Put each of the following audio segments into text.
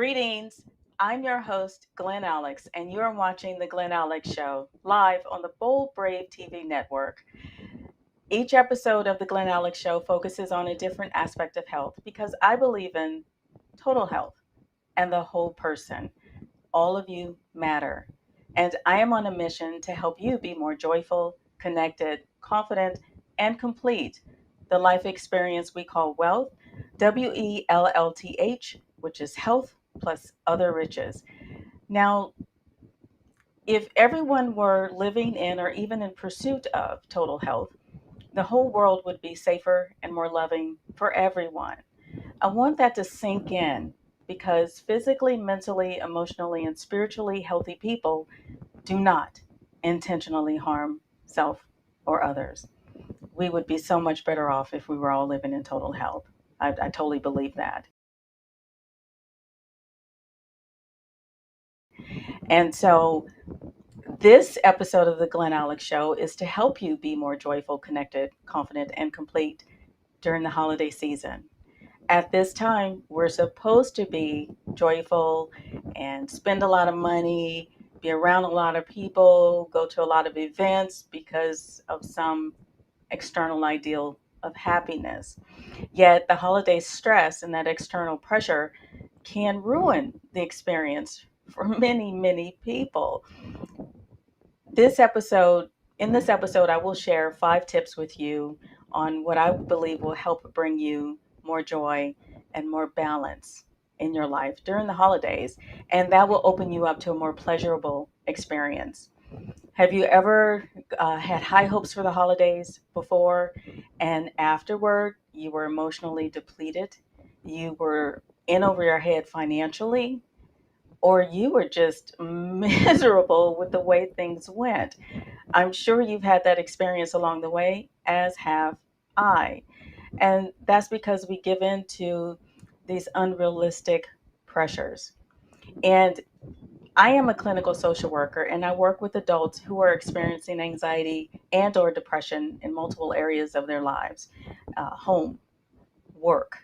Greetings. I'm your host, Glen Alex, and you're watching The Glen Alex Show live on the Bold Brave TV network. Each episode of The Glen Alex Show focuses on a different aspect of health because I believe in total health and the whole person. All of you matter. And I am on a mission to help you be more joyful, connected, confident, and complete the life experience we call wealth, WELLTH, which is health plus other riches. Now, if everyone were living in or even in pursuit of total health, the whole world would be safer and more loving for everyone. I want that to sink in because physically, mentally, emotionally, and spiritually healthy people do not intentionally harm self or others. We would be so much better off if we were all living in total health. I totally believe that. And so, this episode of the Glen Alex Show is to help you be more joyful, connected, confident, and complete during the holiday season. At this time, we're supposed to be joyful and spend a lot of money, be around a lot of people, go to a lot of events because of some external ideal of happiness. Yet the holiday stress and that external pressure can ruin the experience for many, many people. This episode, in this episode, I will share 5 tips with you on what I believe will help bring you more joy and more balance in your life during the holidays. And that will open you up to a more pleasurable experience. Have you ever had high hopes for the holidays before and afterward you were emotionally depleted? You were in over your head financially, or you were just miserable with the way things went? I'm sure you've had that experience along the way, as have I. And that's because we give in to these unrealistic pressures. And I am a clinical social worker and I work with adults who are experiencing anxiety and or depression in multiple areas of their lives, home, work,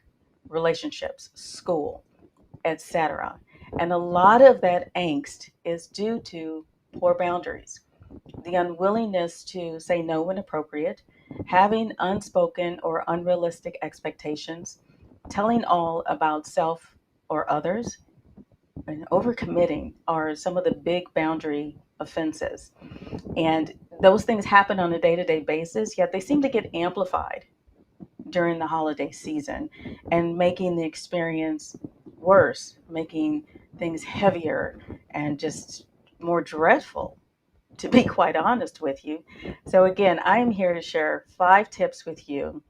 relationships, school, etc. And a lot of that angst is due to poor boundaries, the unwillingness to say no when appropriate, having unspoken or unrealistic expectations, telling all about self or others, and overcommitting are some of the big boundary offenses. And those things happen on a day to day basis, yet they seem to get amplified during the holiday season and making the experience worse, making things heavier and just more dreadful, to be quite honest with you. So, again, I am here to share 5 tips with you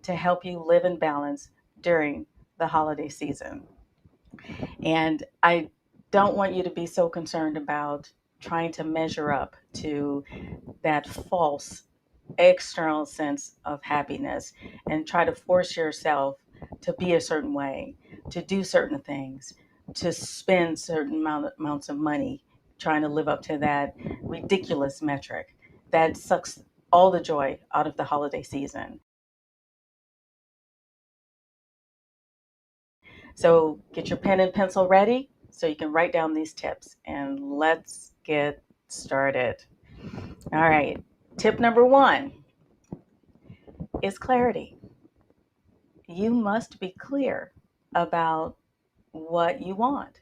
to help you live in balance during the holiday season. And I don't want you to be so concerned about trying to measure up to that false external sense of happiness and try to force yourself to be a certain way, to do certain things, to spend certain amounts of money trying to live up to that ridiculous metric that sucks all the joy out of the holiday season. So get your pen and pencil ready so you can write down these tips and let's get started. All right. Tip number 1 is clarity. You must be clear about what you want.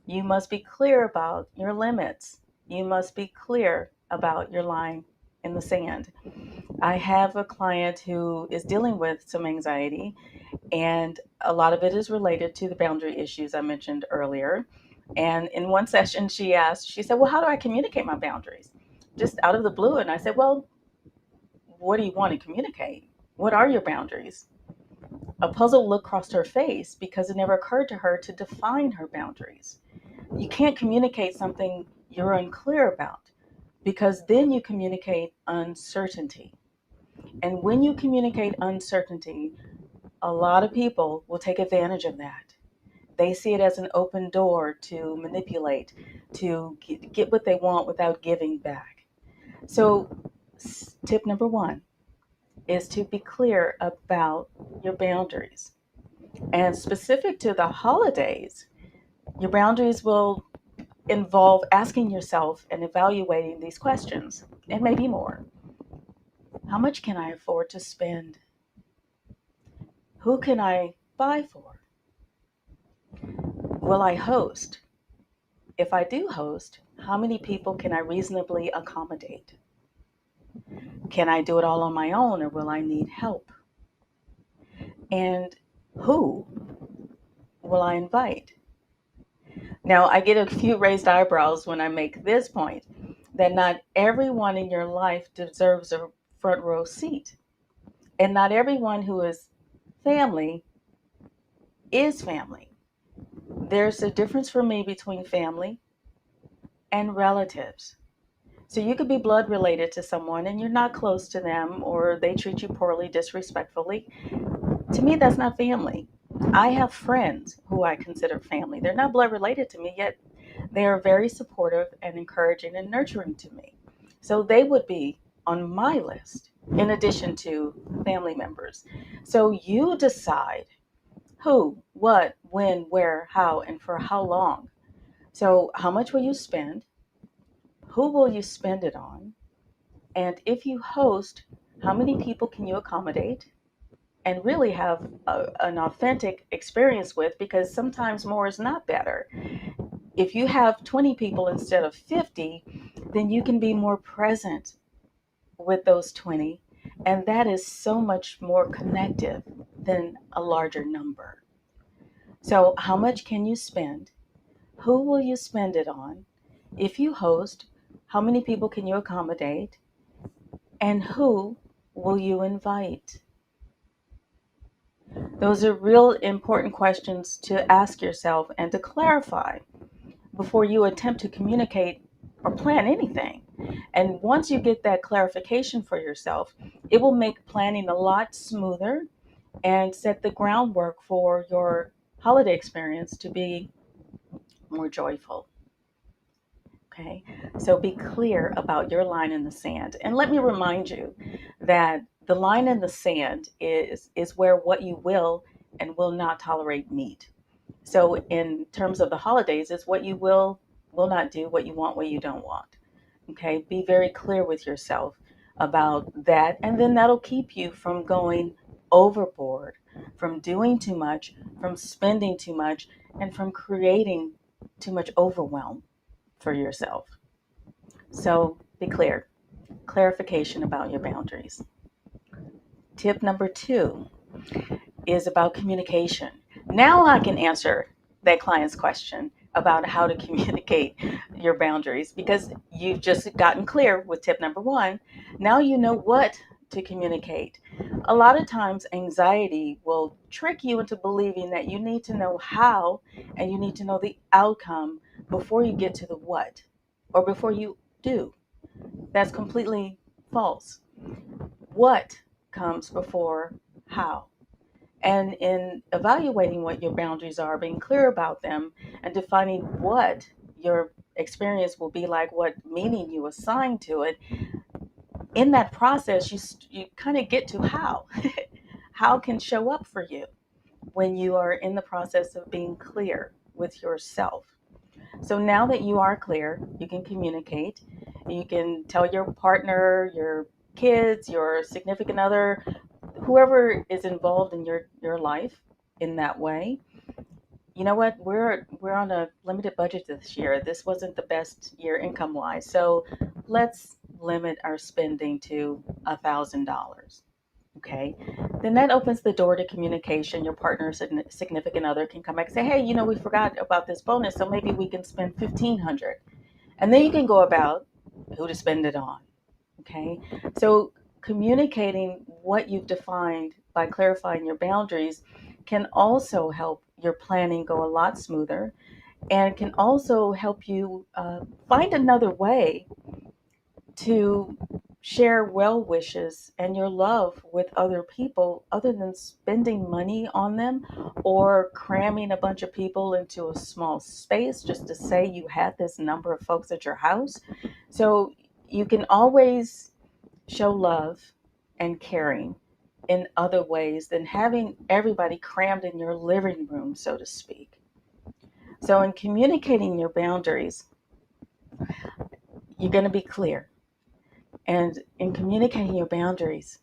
You must be clear about your limits. You must be clear about your line in the sand. I have a client who is dealing with some anxiety, and a lot of it is related to the boundary issues I mentioned earlier. And in one session, she said, well, how do I communicate my boundaries? Just out of the blue. And I said, well, what do you want to communicate? What are your boundaries? A puzzled look crossed her face because it never occurred to her to define her boundaries. You can't communicate something you're unclear about because then you communicate uncertainty. And when you communicate uncertainty, a lot of people will take advantage of that. They see it as an open door to manipulate, to get what they want without giving back. So, tip number 1 is to be clear about your boundaries. And specific to the holidays, Your boundaries will involve asking yourself and evaluating these questions, and maybe more. How much can I afford to spend? Who can I buy for? Will I host? If I do host, how many people can I reasonably accommodate? Can I do it all on my own, or will I need help? And who will I invite? Now, I get a few raised eyebrows when I make this point that not everyone in your life deserves a front row seat. And not everyone who is family is family. There's a difference for me between family and relatives. So you could be blood related to someone and you're not close to them, or they treat you poorly, disrespectfully. To me, that's not family. I have friends who I consider family. They're not blood related to me, yet they are very supportive and encouraging and nurturing to me. So they would be on my list in addition to family members. So you decide who, what, when, where, how, and for how long. So, how much will you spend? Who will you spend it on? And if you host, how many people can you accommodate and really have an authentic experience with? Because sometimes more is not better. If you have 20 people instead of 50, then you can be more present with those 20. And that is so much more connective than a larger number. So, how much can you spend? Who will you spend it on? If you host, how many people can you accommodate? And who will you invite? Those are real important questions to ask yourself and to clarify before you attempt to communicate or plan anything. And once you get that clarification for yourself, it will make planning a lot smoother and set the groundwork for your holiday experience to be more joyful. Okay, so be clear about your line in the sand. And let me remind you that the line in the sand is where what you will and will not tolerate meet. So in terms of the holidays, it's what you will not do, what you want, what you don't want. Okay, be very clear with yourself about that, and then that'll keep you from going overboard, from doing too much, from spending too much, and from creating too much overwhelm for yourself. So be clear. Clarification about your boundaries. Tip number 2 is about communication. Now I can answer that client's question about how to communicate your boundaries because you've just gotten clear with tip number 1. Now you know what to communicate. A lot of times, anxiety will trick you into believing that you need to know how and you need to know the outcome before you get to the what or before you do. That's completely false. What comes before how? And in evaluating what your boundaries are, being clear about them, and defining what your experience will be like, what meaning you assign to it, in that process, you kind of get to how. How can show up for you when you are in the process of being clear with yourself. So now that you are clear, you can communicate. You can tell your partner, your kids, your significant other, whoever is involved in your life in that way. You know what? We're on a limited budget this year. This wasn't the best year income wise. So let's limit our spending to $1,000. Okay. Then that opens the door to communication. Your partner, significant other can come back and say, hey, we forgot about this bonus. So maybe we can spend 1,500. And then you can go about who to spend it on. Okay. So communicating what you've defined by clarifying your boundaries can also help your planning go a lot smoother and can also help you find another way to share well wishes and your love with other people other than spending money on them or cramming a bunch of people into a small space just to say you had this number of folks at your house. So you can always show love and caring in other ways than having everybody crammed in your living room, so to speak. So, in communicating your boundaries, you're going to be clear. And in communicating your boundaries,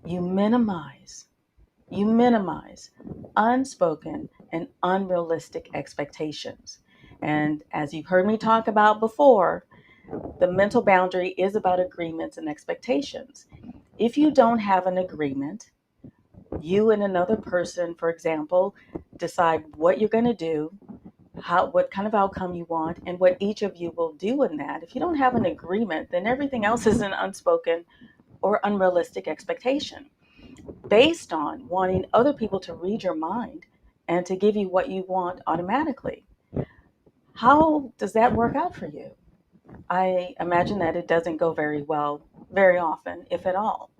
you minimize, you minimize unspoken and unrealistic expectations. And as you've heard me talk about before, the mental boundary is about agreements and expectations. If you don't have an agreement, you and another person, for example, decide what you're going to do, what kind of outcome you want, and what each of you will do in that. If you don't have an agreement, then everything else is an unspoken or unrealistic expectation based on wanting other people to read your mind and to give you what you want automatically. How does that work out for you? I imagine that it doesn't go very well very often, if at all,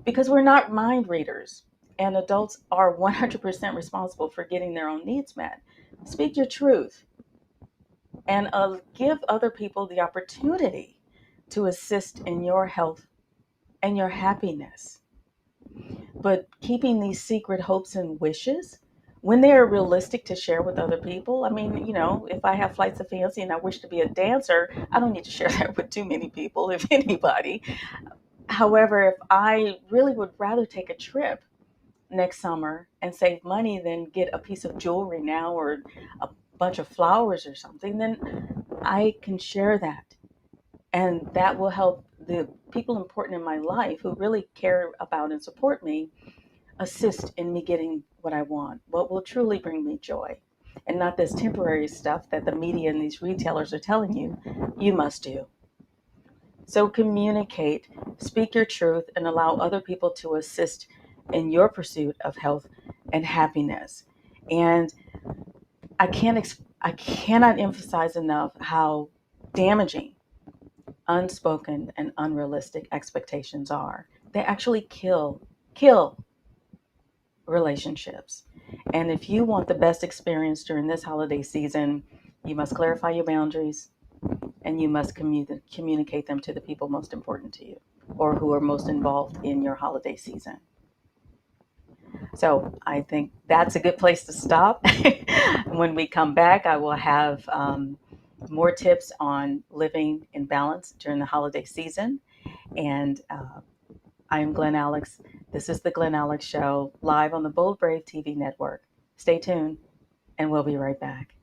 because we're not mind readers, and adults are 100% responsible for getting their own needs met. Speak your truth and give other people the opportunity to assist in your health and your happiness. But keeping these secret hopes and wishes, when they are realistic to share with other people, I mean, if I have flights of fancy and I wish to be a dancer, I don't need to share that with too many people, if anybody. However, if I really would rather take a trip next summer and save money than get a piece of jewelry now or a bunch of flowers or something, then I can share that. And that will help the people important in my life who really care about and support me assist in me getting what I want, what will truly bring me joy, and not this temporary stuff that the media and these retailers are telling you you must do. So communicate, speak your truth, and allow other people to assist in your pursuit of health and happiness. And I cannot emphasize enough how damaging unspoken and unrealistic expectations are. They actually kill relationships. And if you want the best experience during this holiday season, you must clarify your boundaries and you must communicate them to the people most important to you or who are most involved in your holiday season. So I think that's a good place to stop. When we come back, I will have more tips on living in balance during the holiday season. And I am Glen Alex. This is the Glen Alex Show, live on the Bold Brave TV network. Stay tuned, and we'll be right back.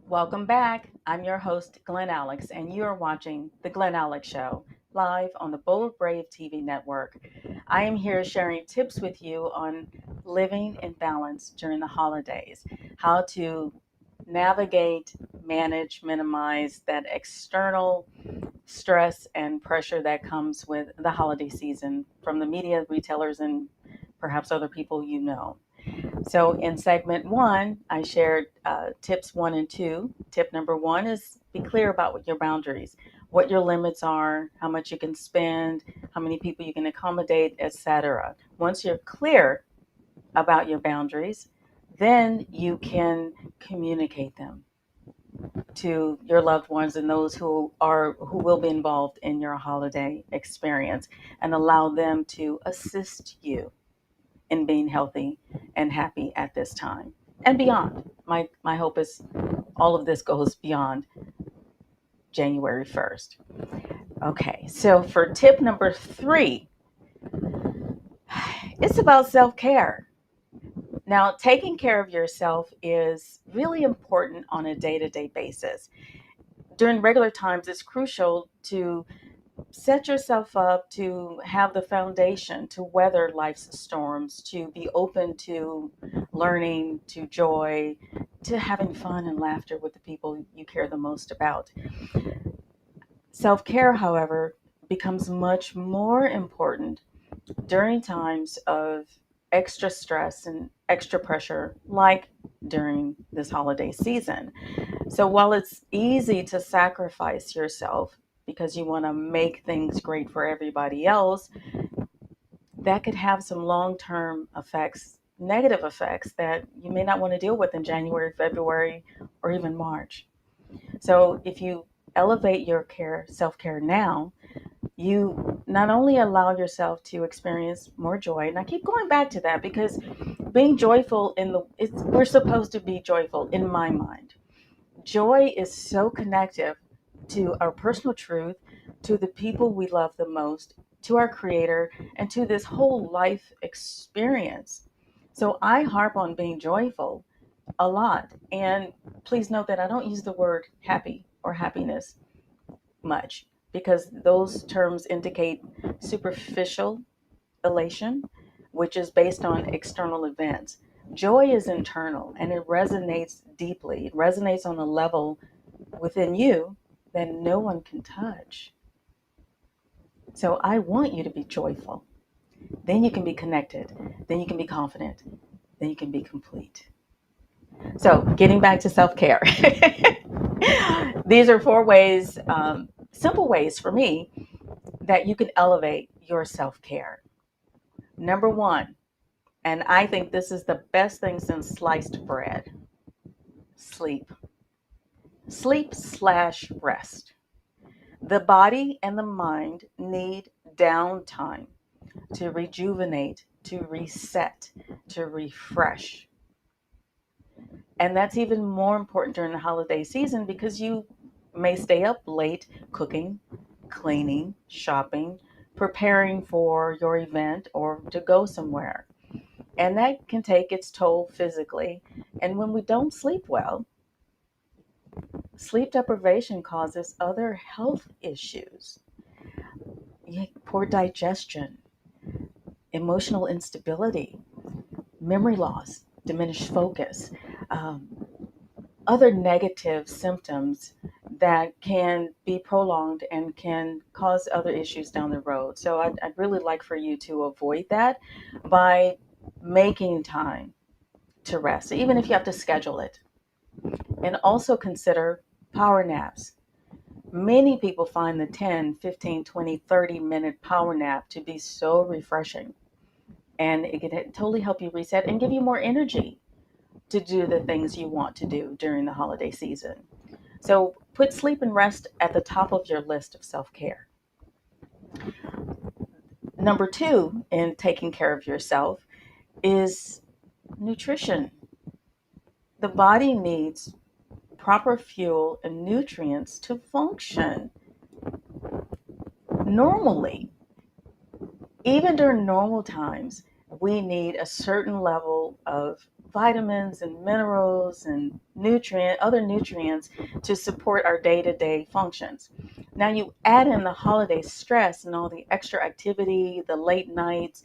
Welcome back. I'm your host, Glen Alex, and you are watching the Glen Alex Show, live on the Bold Brave TV network. I am here sharing tips with you on living in balance during the holidays, how to navigate, manage, minimize that external stress and pressure that comes with the holiday season from the media, retailers, and perhaps other people you know. So, in segment one, I shared tips one and two. Tip number one is be clear about what your boundaries, what your limits are, how much you can spend, how many people you can accommodate, etc. Once you're clear about your boundaries, then you can communicate them to your loved ones and those who will be involved in your holiday experience, and allow them to assist you in being healthy and happy at this time and beyond. My hope is all of this goes beyond January 1st. Okay, so for tip number three, it's about self-care. Now, taking care of yourself is really important on a day-to-day basis. During regular times, it's crucial to set yourself up to have the foundation to weather life's storms, to be open to learning, to joy, to having fun and laughter with the people you care the most about. Self care, however, becomes much more important during times of extra stress and extra pressure, like during this holiday season. So while it's easy to sacrifice yourself because you want to make things great for everybody else, that could have some long-term effects, negative effects that you may not want to deal with in January, February, or even March. So if you elevate your care, self-care now, You not only allow yourself to experience more joy, and I keep going back to that because being joyful we're supposed to be joyful in my mind. Joy is so connective to our personal truth, to the people we love the most, to our creator, and to this whole life experience. So I harp on being joyful a lot. And please note that I don't use the word happy or happiness much because those terms indicate superficial elation, which is based on external events. Joy is internal and it resonates deeply. It resonates on a level within you that no one can touch. So I want you to be joyful. Then you can be connected. Then you can be confident. Then you can be complete. So, getting back to self care, these are 4 ways, simple ways for me, that you can elevate your self care. Number one, and I think this is the best thing since sliced bread: sleep. Sleep/rest. The body and the mind need downtime to rejuvenate, to reset, to refresh. And that's even more important during the holiday season because you may stay up late cooking, cleaning, shopping, preparing for your event or to go somewhere. And that can take its toll physically. And when we don't sleep well, sleep deprivation causes other health issues. Poor digestion, emotional instability, memory loss, diminished focus, um, other negative symptoms that can be prolonged and can cause other issues down the road. So I'd really like for you to avoid that by making time to rest, even if you have to schedule it. And also consider power naps. Many people find the 10, 15, 20, 30-minute power nap to be so refreshing. And it can totally help you reset and give you more energy to do the things you want to do during the holiday season. So put sleep and rest at the top of your list of self care. Number two, in taking care of yourself, is nutrition. The body needs proper fuel and nutrients to function normally. Even during normal times, we need a certain level of vitamins and minerals and other nutrients to support our day-to-day functions. Now you add in the holiday stress and all the extra activity, the late nights,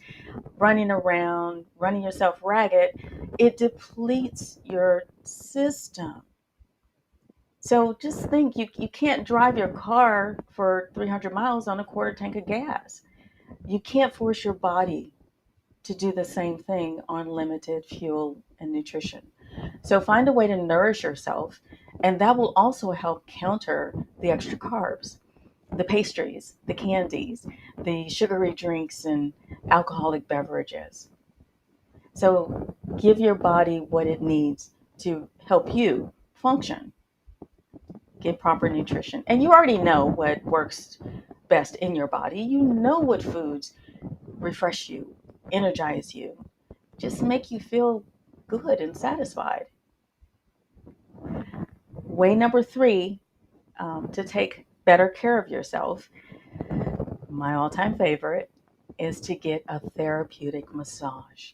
running around, running yourself ragged, it depletes your system. So just think, you can't drive your car for 300 miles on a quarter tank of gas. You can't force your body to do the same thing on limited fuel and nutrition. So find a way to nourish yourself, and that will also help counter the extra carbs, the pastries, the candies, the sugary drinks, and alcoholic beverages. So give your body what it needs to help you function. Get proper nutrition. And you already know what works best in your body. You know what foods refresh you, energize you, just make you feel good and satisfied. Way number three, to take better care of yourself, my all time favorite, is to get a therapeutic massage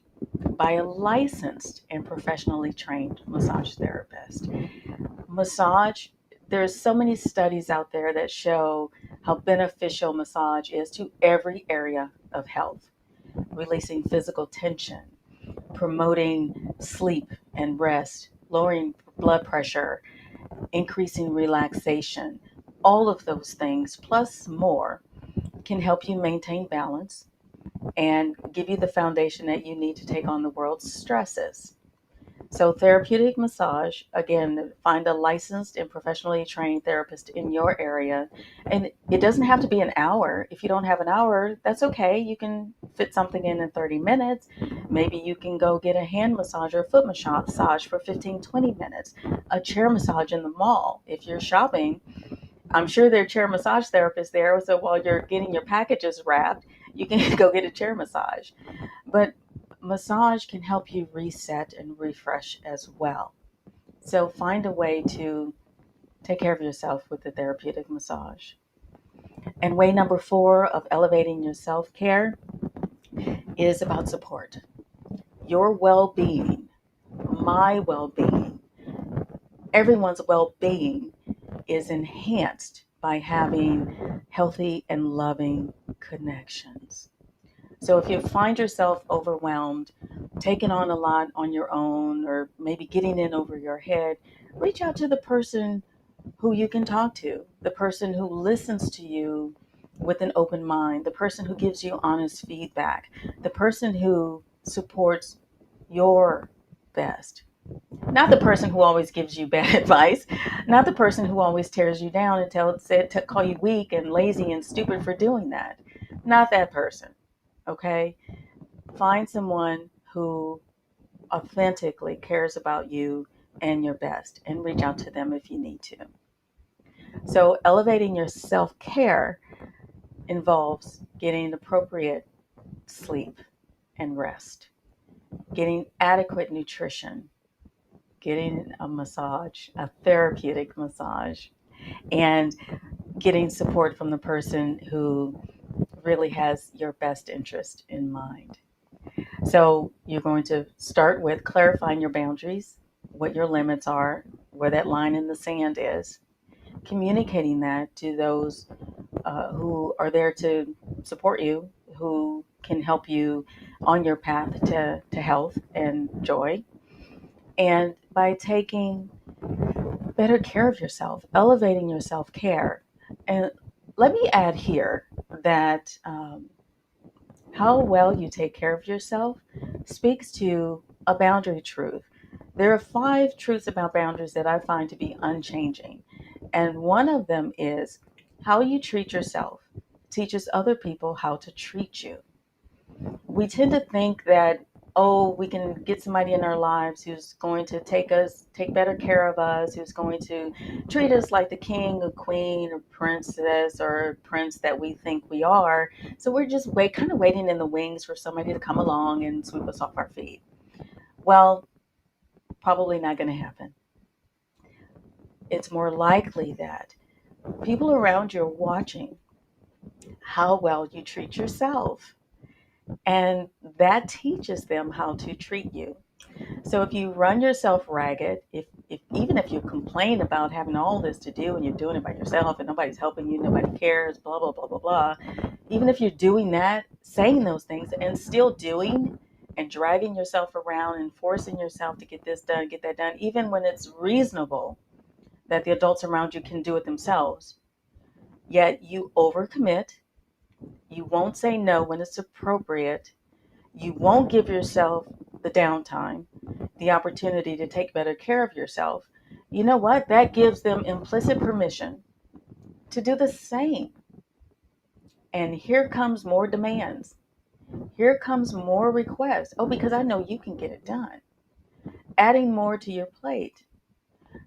by a licensed and professionally trained massage therapist. Massage, there's so many studies out there that show how beneficial massage is to every area of health, releasing physical tension, promoting sleep and rest, lowering blood pressure, increasing relaxation. All of those things, plus more, can help you maintain balance and give you the foundation that you need to take on the world's stresses. So, therapeutic massage, again, find a licensed and professionally trained therapist in your area. And it doesn't have to be an hour. If you don't have an hour, that's okay. You can fit something in 30 minutes. Maybe you can go get a hand massage or a foot massage for 15, 20 minutes, a chair massage in the mall. If you're shopping I'm sure there are chair massage therapists there. So while you're getting your packages wrapped, you can go get a chair massage. But massage can help you reset and refresh as well. So find a way to take care of yourself with the therapeutic massage. And way number 4 of elevating your self care is about support. Your well being, my well being, everyone's well being is enhanced by having healthy and loving connections. So if you find yourself overwhelmed, taking on a lot on your own, or maybe getting in over your head, reach out to the person who you can talk to, the person who listens to you with an open mind, the person who gives you honest feedback, the person who supports your best. Not the person who always gives you bad advice, not the person who always tears you down and call you weak and lazy and stupid for doing that. Not that person, okay? Find someone who authentically cares about you and your best and reach out to them if you need to. So, elevating your self care involves getting appropriate sleep and rest, getting adequate nutrition, getting a massage, a therapeutic massage, and getting support from the person who really has your best interest in mind. So, you're going to start with clarifying your boundaries, what your limits are, where that line in the sand is, communicating that to those who are there to support you, who can help you on your path to health and joy. And by taking better care of yourself, elevating your self care. And let me add here that how well you take care of yourself speaks to a boundary truth. There are 5 truths about boundaries that I find to be unchanging. And one of them is how you treat yourself teaches other people how to treat you. We tend to think that, oh, we can get somebody in our lives who's going to take better care of us, who's going to treat us like the king or queen or princess or prince that we think we are. So we're just kind of waiting in the wings for somebody to come along and sweep us off our feet. Well, probably not going to happen. It's more likely that people around you are watching how well you treat yourself. And that teaches them how to treat you. So if you run yourself ragged, if even if you complain about having all this to do and you're doing it by yourself and nobody's helping you, nobody cares, blah, blah, blah, blah, blah, even if you're doing that, saying those things and still doing and dragging yourself around and forcing yourself to get this done, get that done, even when it's reasonable that the adults around you can do it themselves, yet you overcommit, you won't say no when it's appropriate, you won't give yourself the downtime, the opportunity to take better care of yourself. You know what? That gives them implicit permission to do the same. And here comes more demands. Here comes more requests. Oh, because I know you can get it done. Adding more to your plate.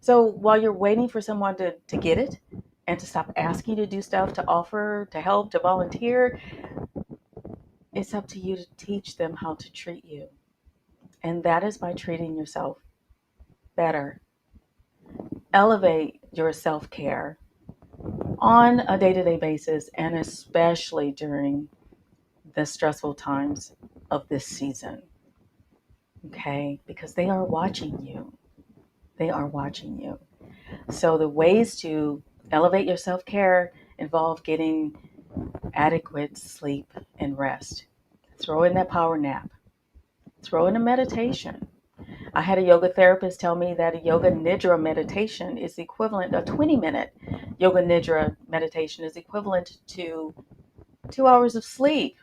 So while you're waiting for someone to get it and to stop asking you to do stuff, to offer, to help, to volunteer, it's up to you to teach them how to treat you. And that is by treating yourself better. Elevate your self care on a day to day basis, and especially during the stressful times of this season. Okay? Because they are watching you. They are watching you. So, the ways to elevate your self care involve getting adequate sleep and rest. Throw in that power nap, throw in a meditation. I had a yoga therapist tell me that a yoga nidra meditation is equivalent, a 20-minute yoga nidra meditation is equivalent to 2 hours of sleep.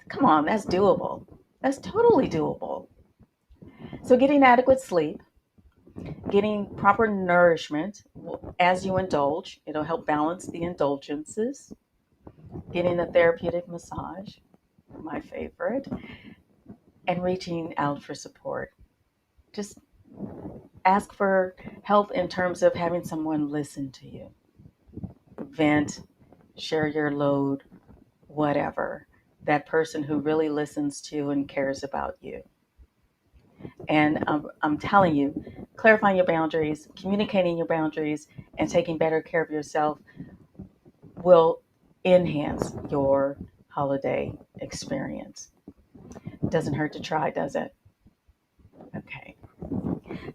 Come on, that's doable. That's totally doable. So, getting adequate sleep, getting proper nourishment as you indulge, it'll help balance the indulgences. Getting a therapeutic massage, my favorite, and reaching out for support. Just ask for help in terms of having someone listen to you. vent, share your load, whatever. That person who really listens to and cares about you. And I'm telling you, clarifying your boundaries, communicating your boundaries, and taking better care of yourself will enhance your holiday experience. Doesn't hurt to try, does it? Okay.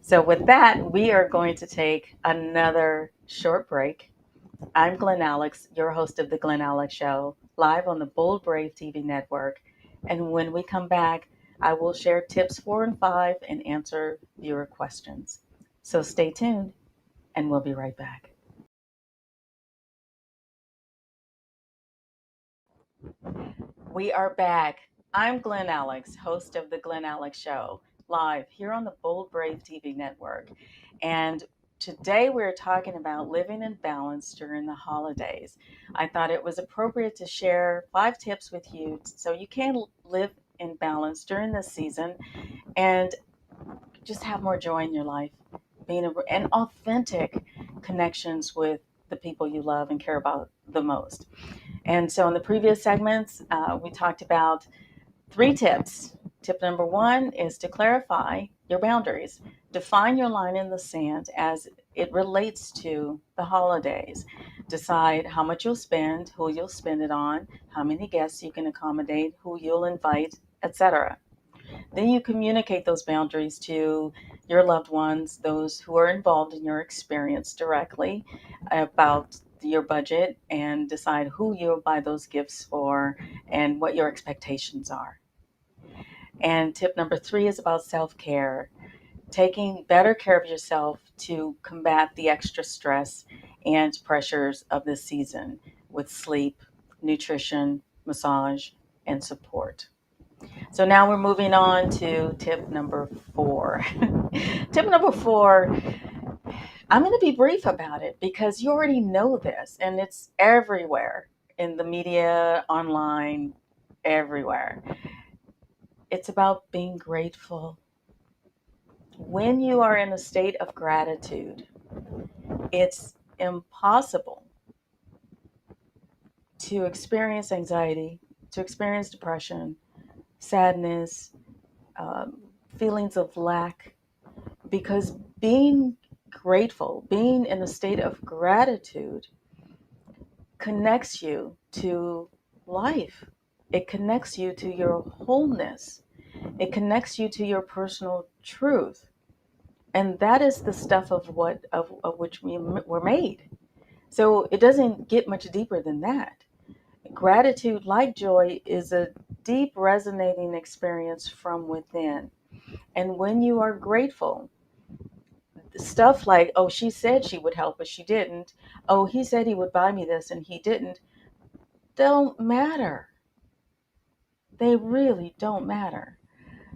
So, with that, we are going to take another short break. I'm Glen Alex, your host of The Glen Alex Show, live on the Bold Brave TV network. And when we come back, I will share tips 4 and 5 and answer viewer questions. So stay tuned, and we'll be right back. We are back. I'm Glen Alex, host of The Glen Alex Show, live here on the Bold Brave TV network. And today we're talking about living in balance during the holidays. I thought it was appropriate to share 5 tips with you so you can live in balance during this season and just have more joy in your life, and authentic connections with the people you love and care about the most. And so in the previous segments, we talked about 3 tips. Tip number 1 is to clarify your boundaries. Define your line in the sand as it relates to the holidays. Decide how much you'll spend, who you'll spend it on, how many guests you can accommodate, who you'll invite, etc. Then you communicate those boundaries to your loved ones, those who are involved in your experience directly, about your budget, and decide who you'll buy those gifts for and what your expectations are. And tip number 3 is about self care, taking better care of yourself to combat the extra stress and pressures of this season with sleep, nutrition, massage, and support. So now we're moving on to tip number 4. Tip number 4, I'm going to be brief about it because you already know this and it's everywhere in the media, online, everywhere. It's about being grateful. When you are in a state of gratitude, it's impossible to experience anxiety, to experience depression, sadness, um, feelings of lack, because being grateful, being in a state of gratitude, connects you to life. It connects you to your wholeness. It connects you to your personal truth. And that is the stuff of which we were made. So it doesn't get much deeper than that. Gratitude, like joy, is a deep resonating experience from within. And when you are grateful, stuff like, oh, she said she would help, but she didn't. Oh, he said he would buy me this and he didn't. Don't matter. They really don't matter.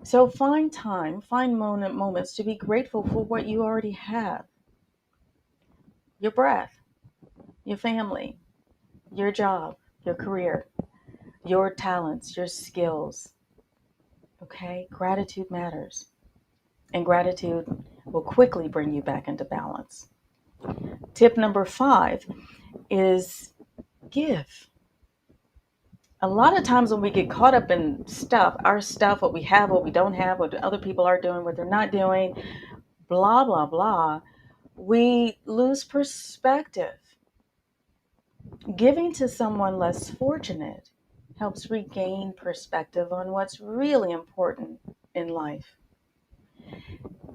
So find time, find moments to be grateful for what you already have: your breath, your family, your job, your career, your talents, your skills. Okay? Gratitude matters. And gratitude will quickly bring you back into balance. Tip number 5 is give. A lot of times when we get caught up in stuff, our stuff, what we have, what we don't have, what other people are doing, what they're not doing, blah, blah, blah, we lose perspective. Giving to someone less fortunate helps regain perspective on what's really important in life.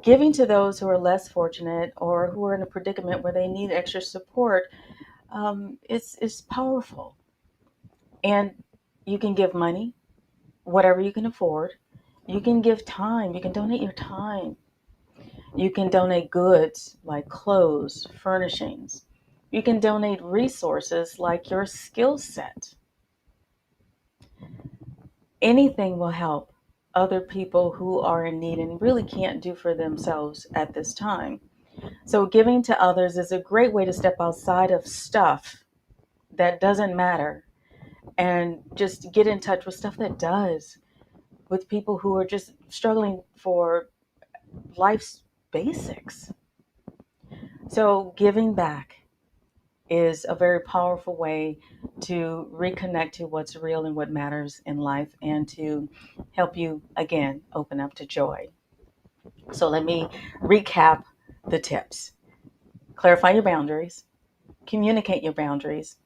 Giving to those who are less fortunate or who are in a predicament where they need extra support is powerful. And you can give money, whatever you can afford. You can give time. You can donate your time. You can donate goods like clothes, furnishings. You can donate resources like your skill set. Anything will help other people who are in need and really can't do for themselves at this time. So, giving to others is a great way to step outside of stuff that doesn't matter and just get in touch with stuff that does, with people who are just struggling for life's basics. So, giving back is a very powerful way to reconnect to what's real and what matters in life and to help you, again, open up to joy. So let me recap the tips. Clarify your boundaries, communicate your boundaries,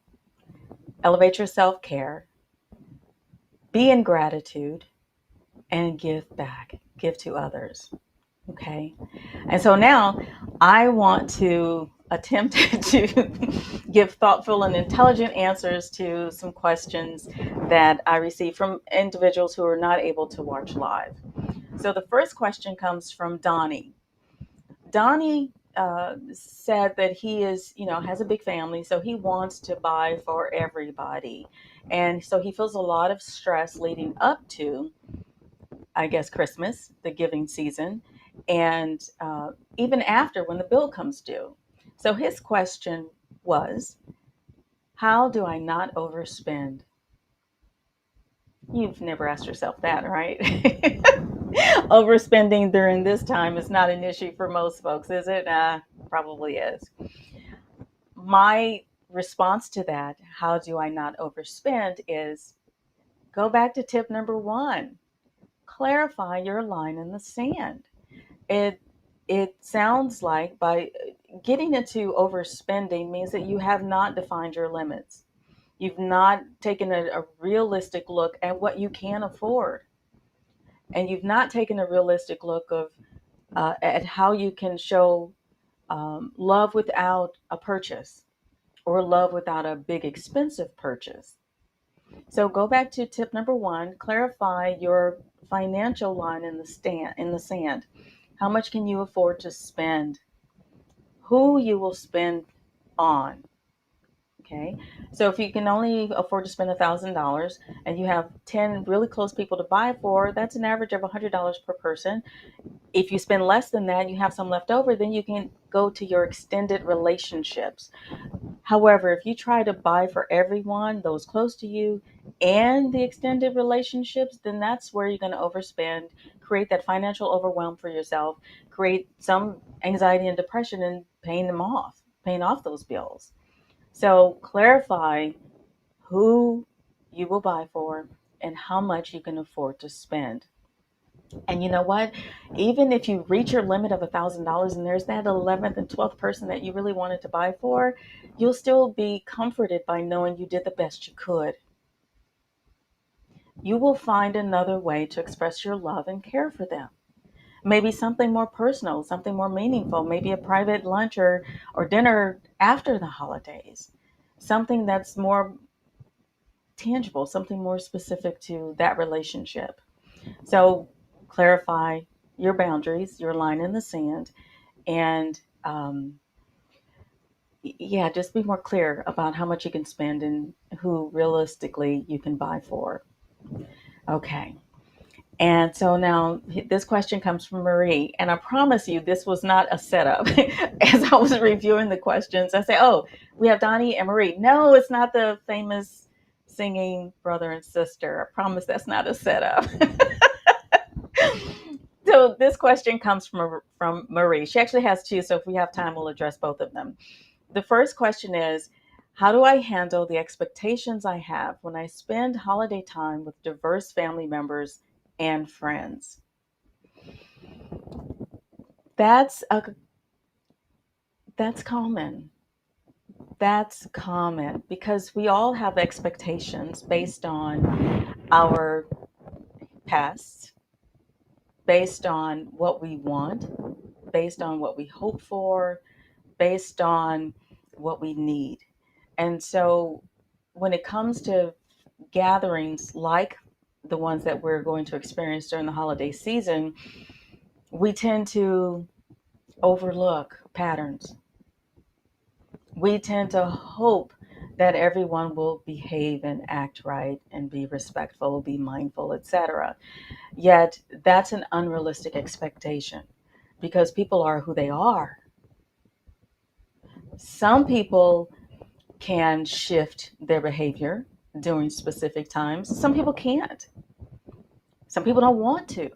elevate your self care, be in gratitude, and give back, give to others. Okay. And so now I want to attempt to give thoughtful and intelligent answers to some questions that I received from individuals who are not able to watch live. So the first question comes from Donnie. Donnie said that he is, has a big family, so he wants to buy for everybody. And so he feels a lot of stress leading up to, I guess, Christmas, the giving season, and even after when the bill comes due. So his question was, how do I not overspend? You've never asked yourself that, right? Overspending during this time is not an issue for most folks, is it? Probably is. My response to that, how do I not overspend, is go back to tip number one. Clarify your line in the sand. It it sounds like by getting into overspending means that you have not defined your limits. You've not taken a realistic look at what you can afford, and you've not taken a realistic look of at how you can show love without a purchase or love without a big expensive purchase. So go back to tip number one, clarify your financial line in the sand. How much can you afford to spend? Who you will spend on. Okay. So if you can only afford to spend $1,000 and you have 10 really close people to buy for, that's an average of $100 per person. If you spend less than that, you have some left over, then you can go to your extended relationships. However, if you try to buy for everyone, those close to you, and the extended relationships, then that's where you're going to overspend, create that financial overwhelm for yourself, create some anxiety and depression and paying off those bills. So clarify who you will buy for and how much you can afford to spend. And you know what? Even if you reach your limit of $1,000 and there's that 11th and 12th person that you really wanted to buy for, you'll still be comforted by knowing you did the best you could. You will find another way to express your love and care for them. Maybe something more personal, something more meaningful, maybe a private lunch or dinner after the holidays. Something that's more tangible, something more specific to that relationship. So clarify your boundaries, your line in the sand, and yeah, just be more clear about how much you can spend and who realistically you can buy for. Okay. And so now this question comes from Marie, and I promise you this was not a setup. As I was reviewing the questions, I say, "Oh, we have Donnie and Marie." No, it's not the famous singing brother and sister. I promise that's not a setup. So this question comes from Marie. She actually has two, so if we have time, we'll address both of them. The first question is, how do I handle the expectations I have when I spend holiday time with diverse family members and friends? That's a that's common. That's common because we all have expectations based on our past, based on what we want, based on what we hope for, based on what we need. And so when it comes to gatherings like the ones that we're going to experience during the holiday season, we tend to overlook patterns. We tend to hope that everyone will behave and act right and be respectful, be mindful, etc. Yet that's an unrealistic expectation because people are who they are. Some people can shift their behavior during specific times. Some people can't. Some people don't want to.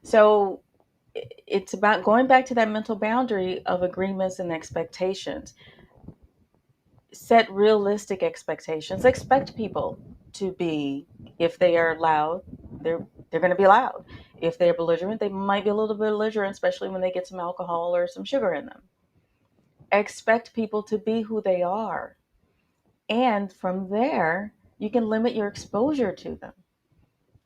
So it's about going back to that mental boundary of agreements and expectations. Set realistic expectations. Expect people to be, if they are loud, they're going to be loud. If they're belligerent, they might be a little bit belligerent, especially when they get some alcohol or some sugar in them. Expect people to be who they are. And from there, you can limit your exposure to them.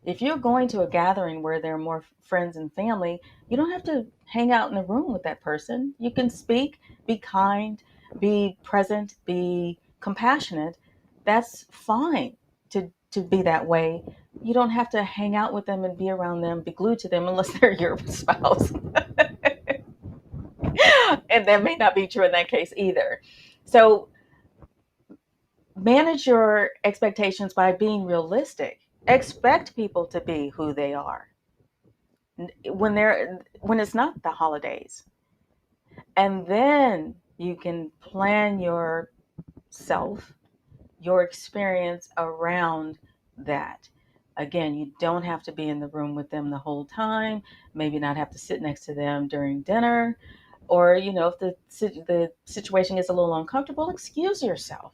If you're going to a gathering where there are more friends and family, you don't have to hang out in the room with that person. You can speak, be kind, be present, be compassionate. That's fine to be that way. You don't have to hang out with them and be around them, be glued to them unless they're your spouse. And that may not be true in that case either. So manage your expectations by being realistic. Expect people to be who they are when it's not the holidays, and then you can plan yourself, your experience around that. Again, you don't have to be in the room with them the whole time, maybe not have to sit next to them during dinner, or if the situation gets a little uncomfortable, excuse yourself.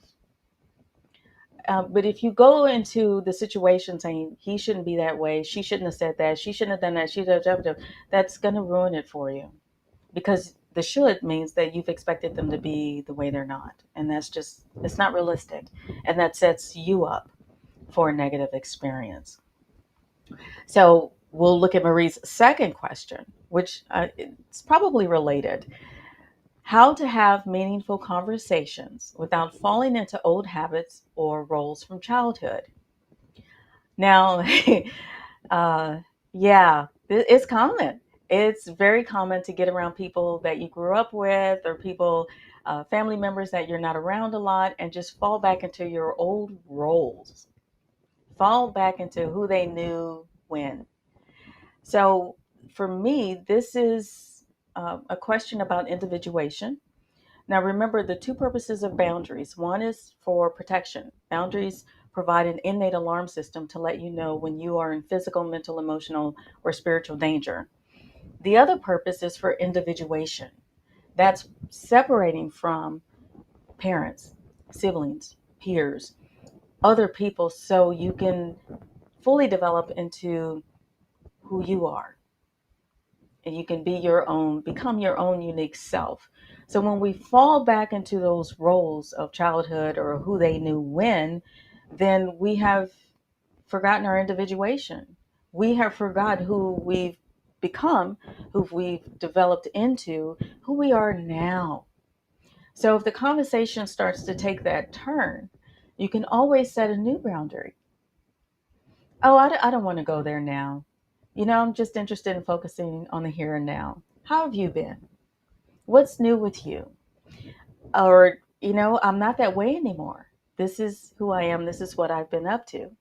But if you go into the situation saying he shouldn't be that way, she shouldn't have said that, she shouldn't have done that, that's going to ruin it for you, because the should means that you've expected them to be the way they're not, and it's not realistic, and that sets you up for a negative experience. So we'll look at Marie's second question, which it's probably related. How to have meaningful conversations without falling into old habits or roles from childhood. Now, uh, yeah, it's common. It's very common to get around people that you grew up with, or people, family members that you're not around a lot, and just fall back into your old roles, fall back into who they knew when. So for me, this is a question about individuation. Now, remember the two purposes of boundaries. One is for protection. Boundaries provide an innate alarm system to let you know when you are in physical, mental, emotional, or spiritual danger. The other purpose is for individuation. That's separating from parents, siblings, peers, other people, so you can fully develop into who you are, and you can be your own, become your own unique self. So when we fall back into those roles of childhood or who they knew when, then we have forgotten our individuation. We have forgot who we've become, who we've developed into, who we are now. So if the conversation starts to take that turn, you can always set a new boundary. Oh, I don't want to go there now. I'm just interested in focusing on the here and now. How have you been? What's new with you? Or, I'm not that way anymore. This is who I am. This is what I've been up to.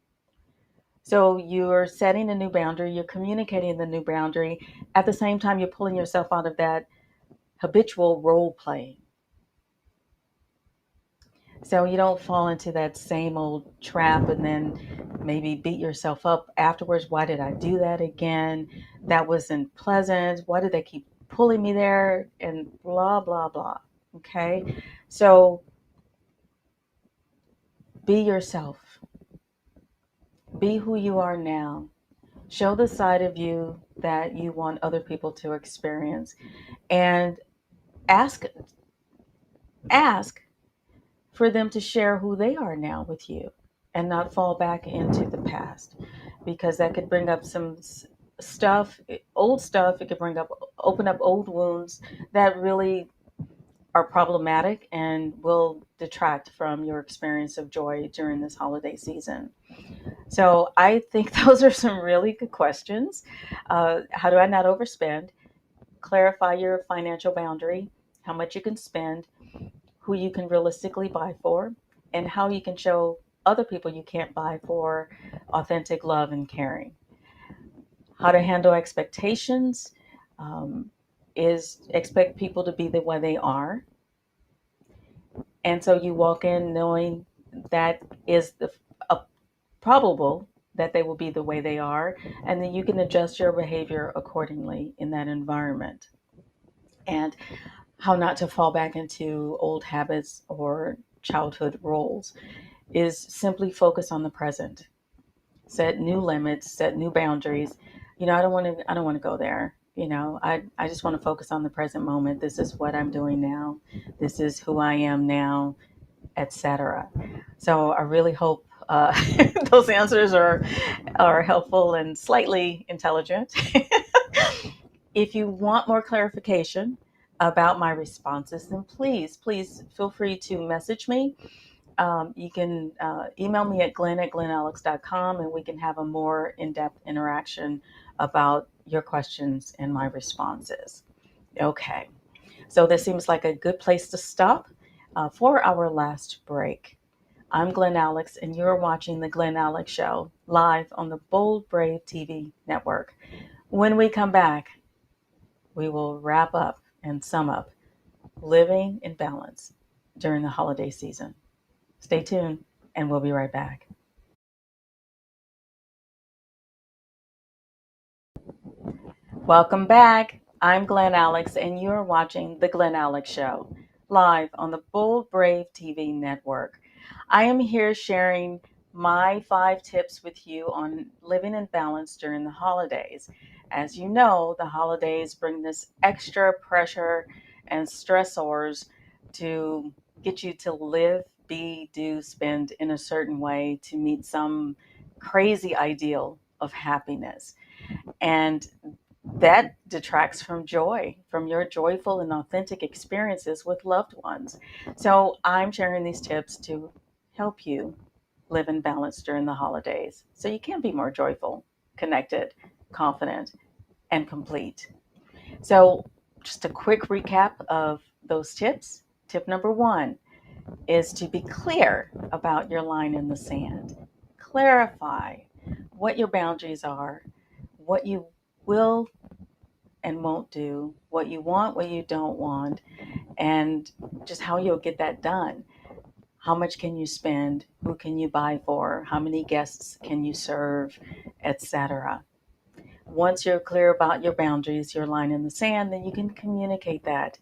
So you're setting a new boundary, you're communicating the new boundary. At the same time, you're pulling yourself out of that habitual role playing. So you don't fall into that same old trap and then maybe beat yourself up afterwards. Why did I do that again? That wasn't pleasant. Why did they keep pulling me there? And blah, blah, blah. Okay. So be yourself, be who you are now. Show the side of you that you want other people to experience, and ask ask for them to share who they are now with you, and not fall back into the past, because that could bring up some stuff, old stuff. It could open up old wounds that really are problematic and will detract from your experience of joy during this holiday season. So I think those are some really good questions. How do I not overspend? Clarify your financial boundary, how much you can spend, who you can realistically buy for, and how you can show other people you can't buy for authentic love and caring. How to handle expectations is expect people to be the way they are. And so you walk in knowing that is the probable that they will be the way they are, and then you can adjust your behavior accordingly in that environment. And how not to fall back into old habits or childhood roles, is simply focus on the present. Set new limits, set new boundaries. I don't want to go there. I just want to focus on the present moment. This is what I'm doing now. This is who I am now, etc. So I really hope those answers are helpful and slightly intelligent. If you want more clarification about my responses, then please feel free to message me. You can email me at glen@glenalex.com, and we can have a more in-depth interaction about your questions and my responses. Okay, so this seems like a good place to stop for our last break. I'm Glen Alex, and you're watching The Glen Alex Show live on the Bold Brave TV network. When we come back, we will wrap up and sum up living in balance during the holiday season. Stay tuned, and we'll be right back. Welcome back. I'm Glen Alex, and you're watching The Glen Alex Show, live on the Bold Brave TV network. I am here sharing my 5 tips with you on living in balance during the holidays. As you know, the holidays bring this extra pressure and stressors to get you to live, be, do, spend in a certain way to meet some crazy ideal of happiness. And that detracts from joy, from your joyful and authentic experiences with loved ones. So I'm sharing these tips to help you live in balance during the holidays so you can be more joyful, connected, confident, and complete. So, just a quick recap of those tips. Tip number 1 is to be clear about your line in the sand. Clarify what your boundaries are, what you will and won't do, what you want, what you don't want, and just how you'll get that done. How much can you spend? Who can you buy for? How many guests can you serve, etc. Once you're clear about your boundaries, your line in the sand, then you can communicate that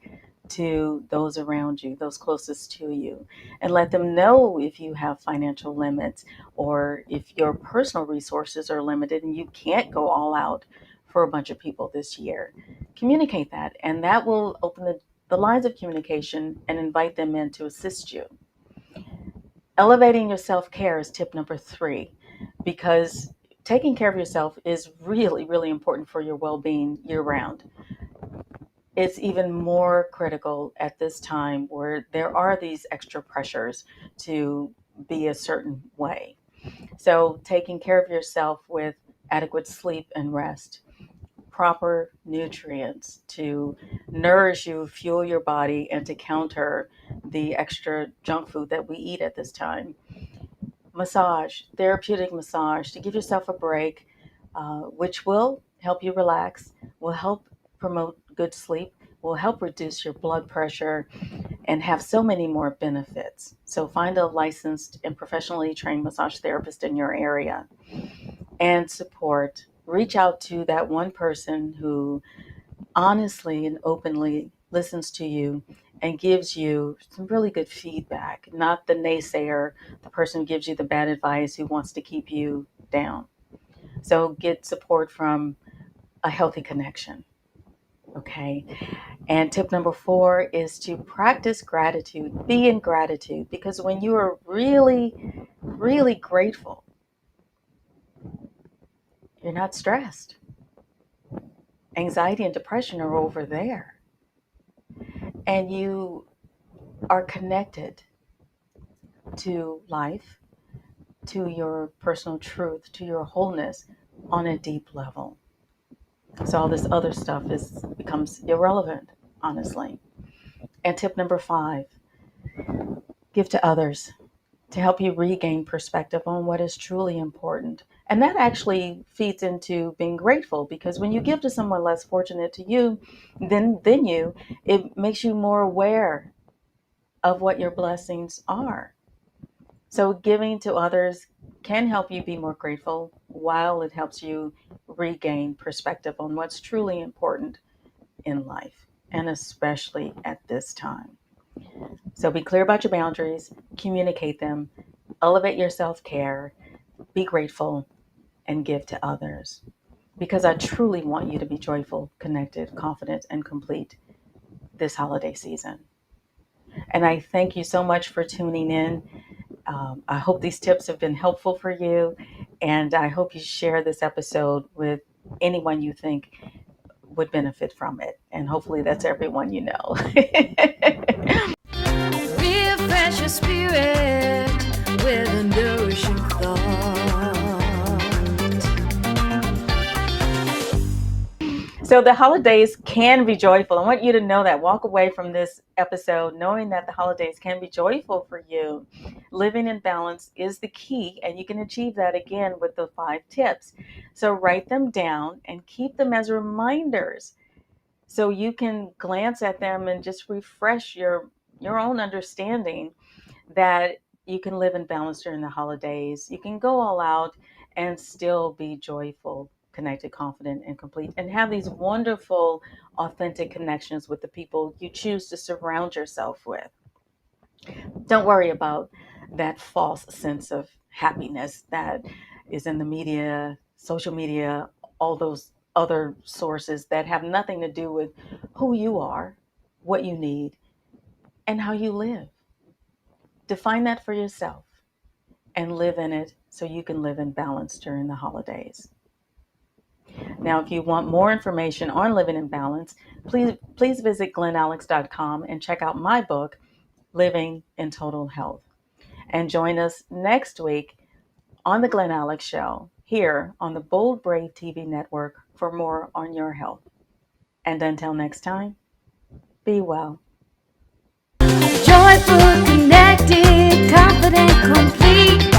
to those around you, those closest to you, and let them know if you have financial limits or if your personal resources are limited and you can't go all out for a bunch of people this year. Communicate that, and that will open the lines of communication and invite them in to assist you. Elevating your self care is tip number 3, because taking care of yourself is really, really important for your well being year round. It's even more critical at this time where there are these extra pressures to be a certain way. So, taking care of yourself with adequate sleep and rest, proper nutrients to nourish you, fuel your body, and to counter the extra junk food that we eat at this time. Massage, therapeutic massage, to give yourself a break, which will help you relax, will help promote good sleep, will help reduce your blood pressure, and have so many more benefits. So find a licensed and professionally trained massage therapist in your area and support. Reach out to that one person who honestly and openly listens to you and gives you some really good feedback, not the naysayer, the person who gives you the bad advice who wants to keep you down. So get support from a healthy connection. Okay. And tip number 4 is to practice gratitude. Be in gratitude, because when you are really, really grateful, you're not stressed. Anxiety and depression are over there. And you are connected to life, to your personal truth, to your wholeness on a deep level. So all this other stuff becomes irrelevant, honestly. And tip number 5, give to others to help you regain perspective on what is truly important. And that actually feeds into being grateful, because when you give to someone less fortunate to you than you, it makes you more aware of what your blessings are. So giving to others can help you be more grateful while it helps you regain perspective on what's truly important in life, and especially at this time. So be clear about your boundaries, communicate them, elevate your self-care, be grateful, and give to others. Because I truly want you to be joyful, connected, confident, and complete this holiday season. And I thank you so much for tuning in. I hope these tips have been helpful for you, and I hope you share this episode with anyone you think would benefit from it. And hopefully, that's everyone you know. Refresh your spirit with a nourishing thought. So the holidays can be joyful. I want you to know that. Walk away from this episode knowing that the holidays can be joyful for you. Living in balance is the key, and you can achieve that again with the 5 tips. So write them down and keep them as reminders so you can glance at them and just refresh your own understanding that you can live in balance during the holidays. You can go all out and still be joyful, connected, confident, and complete, and have these wonderful, authentic connections with the people you choose to surround yourself with. Don't worry about that false sense of happiness that is in the media, social media, all those other sources that have nothing to do with who you are, what you need, and how you live. Define that for yourself and live in it so you can live in balance during the holidays. Now, if you want more information on living in balance, please visit glenalex.com and check out my book, Living in Total Health. And join us next week on the Glen Alex Show here on the Bold Brave TV network for more on your health. And until next time, be well. Joyful, connected, confident, complete.